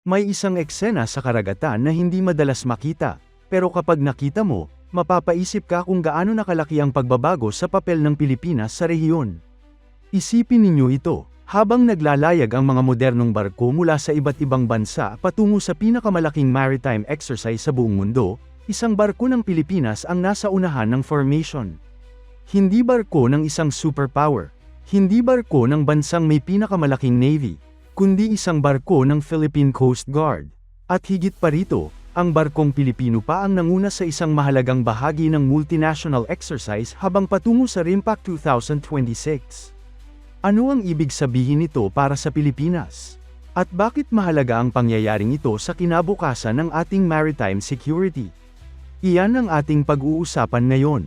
May isang eksena sa karagatan na hindi madalas makita, pero kapag nakita mo, mapapaisip ka kung gaano nakalaki ang pagbabago sa papel ng Pilipinas sa rehiyon. Isipin ninyo ito, habang naglalayag ang mga modernong barko mula sa iba't ibang bansa patungo sa pinakamalaking maritime exercise sa buong mundo, isang barko ng Pilipinas ang nasa unahan ng formation. Hindi barko ng isang superpower, hindi barko ng bansang may pinakamalaking navy, kundi isang barko ng Philippine Coast Guard. At higit pa rito, ang barkong Pilipino pa ang nanguna sa isang mahalagang bahagi ng multinational exercise habang patungo sa RIMPAC 2026. Ano ang ibig sabihin nito para sa Pilipinas? At bakit mahalaga ang pangyayaring ito sa kinabukasan ng ating maritime security? Iyan ang ating pag-uusapan ngayon.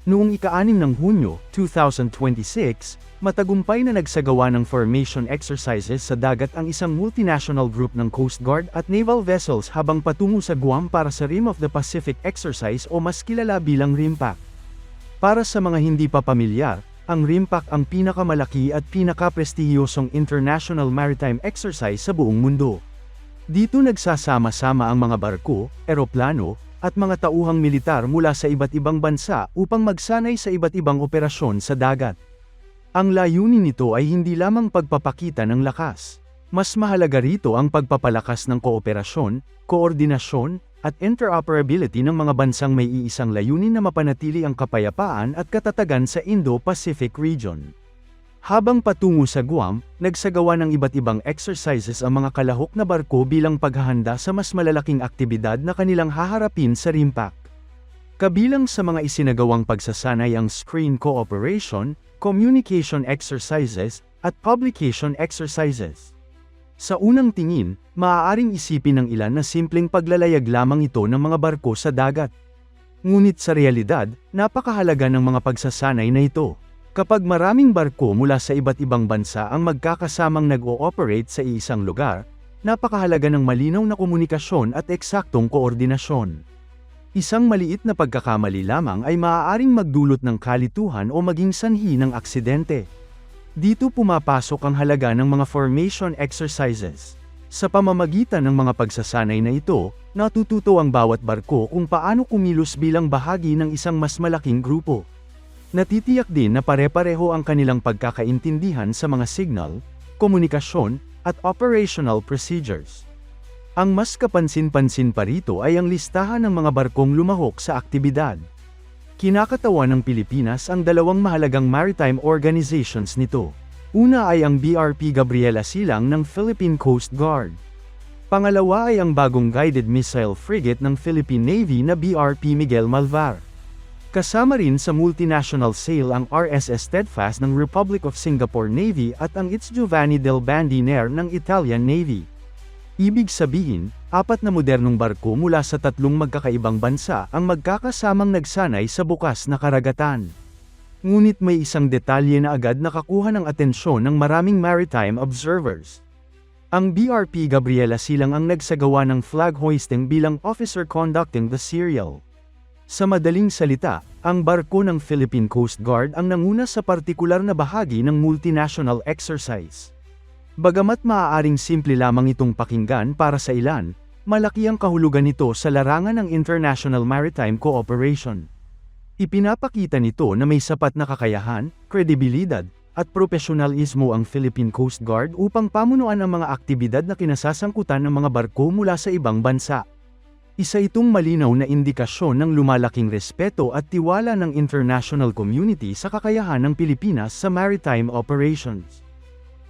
Noong ika-6 ng Hunyo, 2026, matagumpay na nagsagawa ng formation exercises sa dagat ang isang multinational group ng Coast Guard at naval vessels habang patungo sa Guam para sa Rim of the Pacific Exercise o mas kilala bilang RIMPAC. Para sa mga hindi pa pamilyar, ang RIMPAC ang pinakamalaki at pinakaprestihiyosong international maritime exercise sa buong mundo. Dito nagsasama-sama ang mga barko, eroplano, at mga tauhang militar mula sa iba't ibang bansa upang magsanay sa iba't ibang operasyon sa dagat. Ang layunin nito ay hindi lamang pagpapakita ng lakas. Mas mahalaga rito ang pagpapalakas ng kooperasyon, koordinasyon, at interoperability ng mga bansang may iisang layunin na mapanatili ang kapayapaan at katatagan sa Indo-Pacific region. Habang patungo sa Guam, nagsagawa ng iba't ibang exercises ang mga kalahok na barko bilang paghahanda sa mas malalaking aktibidad na kanilang haharapin sa RIMPAC. Kabilang sa mga isinagawang pagsasanay ang screen cooperation, communication exercises, at publication exercises. Sa unang tingin, maaaring isipin ng ilan na simpleng paglalayag lamang ito ng mga barko sa dagat. Ngunit sa realidad, napakahalaga ng mga pagsasanay na ito. Kapag maraming barko mula sa iba't ibang bansa ang magkakasamang nag-ooperate sa isang lugar, napakahalaga ng malinaw na komunikasyon at eksaktong koordinasyon. Isang maliit na pagkakamali lamang ay maaaring magdulot ng kalituhan o maging sanhi ng aksidente. Dito pumapasok ang halaga ng mga formation exercises. Sa pamamagitan ng mga pagsasanay na ito, natututo ang bawat barko kung paano kumilos bilang bahagi ng isang mas malaking grupo. Natitiyak din na pare-pareho ang kanilang pagkakaintindihan sa mga signal, komunikasyon, at operational procedures. Ang mas kapansin-pansin pa rito ay ang listahan ng mga barkong lumahok sa aktibidad. Kinakatawan ng Pilipinas ang dalawang mahalagang maritime organizations nito. Una ay ang BRP Gabriela Silang ng Philippine Coast Guard. Pangalawa ay ang bagong guided missile frigate ng Philippine Navy na BRP Miguel Malvar. Kasama rin sa multinational sale ang RSS Steadfast ng Republic of Singapore Navy at ang It's Giovanni del Bandiniere ng Italian Navy. Ibig sabihin, 4 na modernong barko mula sa 3 magkakaibang bansa ang magkakasamang nagsanay sa bukas na karagatan. Ngunit may isang detalye na agad nakakuha ng atensyon ng maraming maritime observers. Ang BRP Gabriela Silang ang nagsagawa ng flag hoisting bilang officer conducting the serial. Sa madaling salita, ang barko ng Philippine Coast Guard ang nanguna sa partikular na bahagi ng multinational exercise. Bagamat maaaring simple lamang itong pakinggan para sa ilan, malaki ang kahulugan nito sa larangan ng international maritime cooperation. Ipinapakita nito na may sapat na kakayahan, kredibilidad, at profesionalismo ang Philippine Coast Guard upang pamunuan ang mga aktibidad na kinasasangkutan ng mga barko mula sa ibang bansa. Isa itong malinaw na indikasyon ng lumalaking respeto at tiwala ng international community sa kakayahan ng Pilipinas sa maritime operations.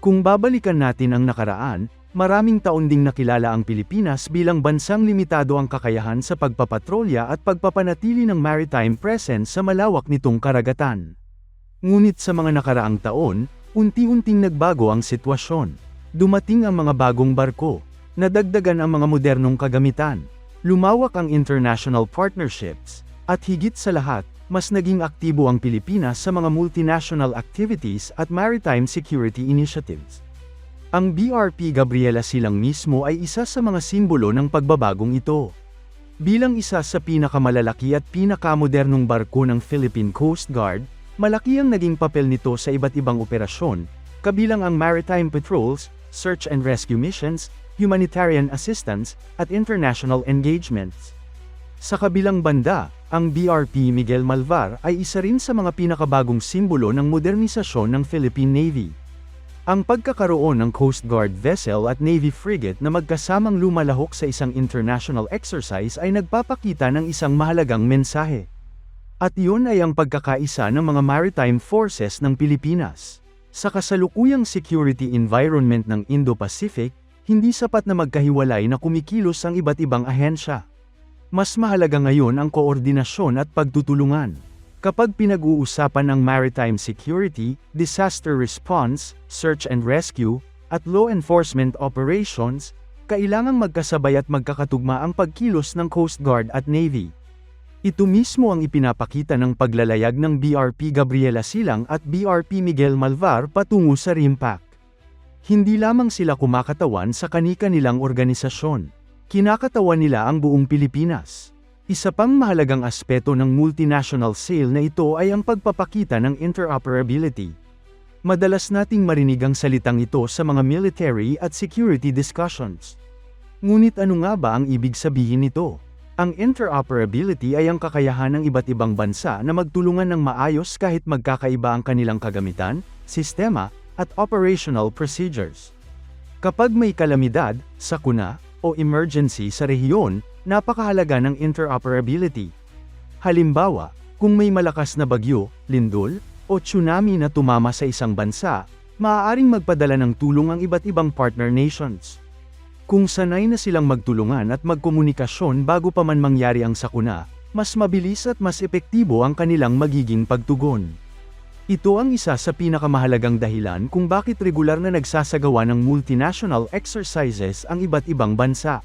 Kung babalikan natin ang nakaraan, maraming taon ding nakilala ang Pilipinas bilang bansang limitado ang kakayahan sa pagpapatrolya at pagpapanatili ng maritime presence sa malawak nitong karagatan. Ngunit sa mga nakaraang taon, unti-unting nagbago ang sitwasyon. Dumating ang mga bagong barko, nadagdagan ang mga modernong kagamitan, lumawak ang international partnerships, at higit sa lahat, mas naging aktibo ang Pilipinas sa mga multinational activities at maritime security initiatives. Ang BRP Gabriela Silang mismo ay isa sa mga simbolo ng pagbabagong ito. Bilang isa sa pinakamalalaki at pinakamodernong barko ng Philippine Coast Guard, Malaki ang naging papel nito sa iba't ibang operasyon, kabilang ang maritime patrols, search and rescue missions, humanitarian assistance, at international engagements. Sa kabilang banda, ang BRP Miguel Malvar ay isa rin sa mga pinakabagong simbolo ng modernisasyon ng Philippine Navy. Ang pagkakaroon ng Coast Guard vessel at Navy frigate na magkasamang lumalahok sa isang international exercise ay nagpapakita ng isang mahalagang mensahe. At iyon ay ang pagkakaisa ng mga maritime forces ng Pilipinas. Sa kasalukuyang security environment ng Indo-Pacific, hindi sapat na magkahiwalay na kumikilos ang iba't ibang ahensya. Mas mahalaga ngayon ang koordinasyon at pagtutulungan. Kapag pinag-uusapan ang maritime security, disaster response, search and rescue, at law enforcement operations, kailangang magkasabay at magkakatugma ang pagkilos ng Coast Guard at Navy. Ito mismo ang ipinapakita ng paglalayag ng BRP Gabriela Silang at BRP Miguel Malvar patungo sa RIMPAC. Hindi lamang sila kumakatawan sa kani-kanilang organisasyon. Kinakatawan nila ang buong Pilipinas. Isa pang mahalagang aspeto ng multinational sale na ito ay ang pagpapakita ng interoperability. Madalas nating marinig ang salitang ito sa mga military at security discussions. Ngunit ano nga ba ang ibig sabihin nito? Ang interoperability ay ang kakayahan ng iba't ibang bansa na magtulungan ng maayos kahit magkakaiba ang kanilang kagamitan, sistema, at operational procedures. Kapag may kalamidad, sakuna, o emergency sa rehiyon, napakahalaga ng interoperability. Halimbawa, kung may malakas na bagyo, lindol, o tsunami na tumama sa isang bansa, maaaring magpadala ng tulong ang iba't ibang partner nations. Kung sanay na silang magtulungan at magkomunikasyon bago pa man mangyari ang sakuna, mas mabilis at mas epektibo ang kanilang magiging pagtugon. Ito ang isa sa pinakamahalagang dahilan kung bakit regular na nagsasagawa ng multinational exercises ang iba't ibang bansa.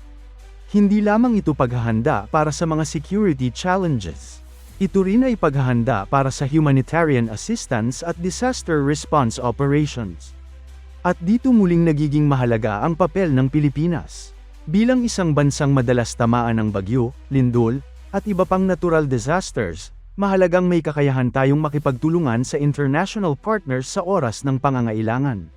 Hindi lamang ito paghahanda para sa mga security challenges. Ito rin ay paghahanda para sa humanitarian assistance at disaster response operations. At dito muling nagiging mahalaga ang papel ng Pilipinas. Bilang isang bansang madalas tamaan ng bagyo, lindol, at iba pang natural disasters, mahalagang may kakayahan tayong makipagtulungan sa international partners sa oras ng pangangailangan.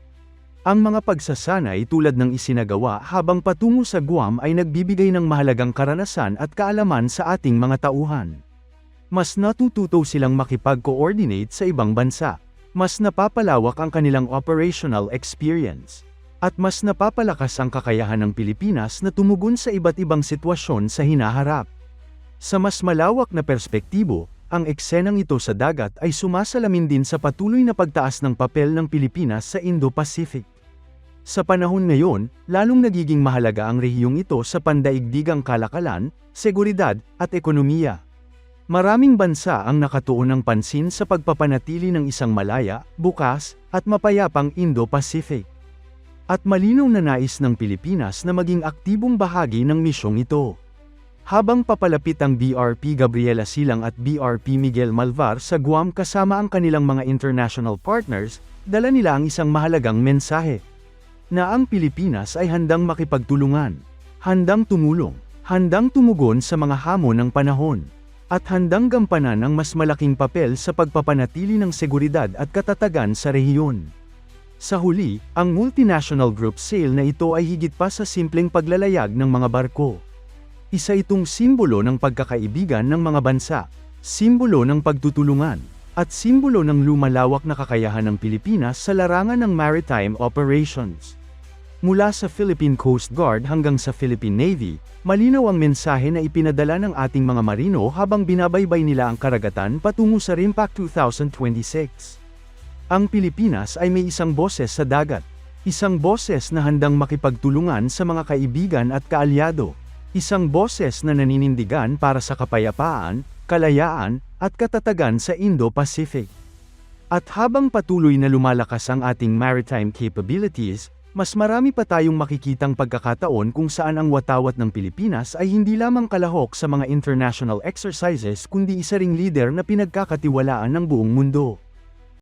Ang mga pagsasanay tulad ng isinagawa habang patungo sa Guam ay nagbibigay ng mahalagang karanasan at kaalaman sa ating mga tauhan. Mas natututo silang makipag-coordinate sa ibang bansa, mas napapalawak ang kanilang operational experience, at mas napapalakas ang kakayahan ng Pilipinas na tumugon sa iba't ibang sitwasyon sa hinaharap. Sa mas malawak na perspektibo, ang eksenang ito sa dagat ay sumasalamin din sa patuloy na pagtaas ng papel ng Pilipinas sa Indo-Pacific. Sa panahon ngayon, lalong nagiging mahalaga ang rehiyong ito sa pandaigdigang kalakalan, seguridad, at ekonomiya. Maraming bansa ang nakatuon ng pansin sa pagpapanatili ng isang malaya, bukas, at mapayapang Indo-Pacific. At malinaw na nais ng Pilipinas na maging aktibong bahagi ng misyong ito. Habang papalapit ang BRP Gabriela Silang at BRP Miguel Malvar sa Guam kasama ang kanilang mga international partners, dala nila ang isang mahalagang mensahe. Na ang Pilipinas ay handang makipagtulungan, handang tumulong, handang tumugon sa mga hamon ng panahon, at handang gampanan ang mas malaking papel sa pagpapanatili ng seguridad at katatagan sa rehiyon. Sa huli, ang multinational group sale na ito ay higit pa sa simpleng paglalayag ng mga barko. Isa itong simbolo ng pagkakaibigan ng mga bansa, simbolo ng pagtutulungan, at simbolo ng lumalawak na kakayahan ng Pilipinas sa larangan ng maritime operations. Mula sa Philippine Coast Guard hanggang sa Philippine Navy, malinaw ang mensahe na ipinadala ng ating mga marino habang binabaybay nila ang karagatan patungo sa RIMPAC 2026. Ang Pilipinas ay may isang boses sa dagat, isang boses na handang makipagtulungan sa mga kaibigan at kaalyado. Isang boses na naninindigan para sa kapayapaan, kalayaan, at katatagan sa Indo-Pacific. At habang patuloy na lumalakas ang ating maritime capabilities, mas marami pa tayong makikitang pagkakataon kung saan ang watawat ng Pilipinas ay hindi lamang kalahok sa mga international exercises kundi isa ring leader na pinagkakatiwalaan ng buong mundo.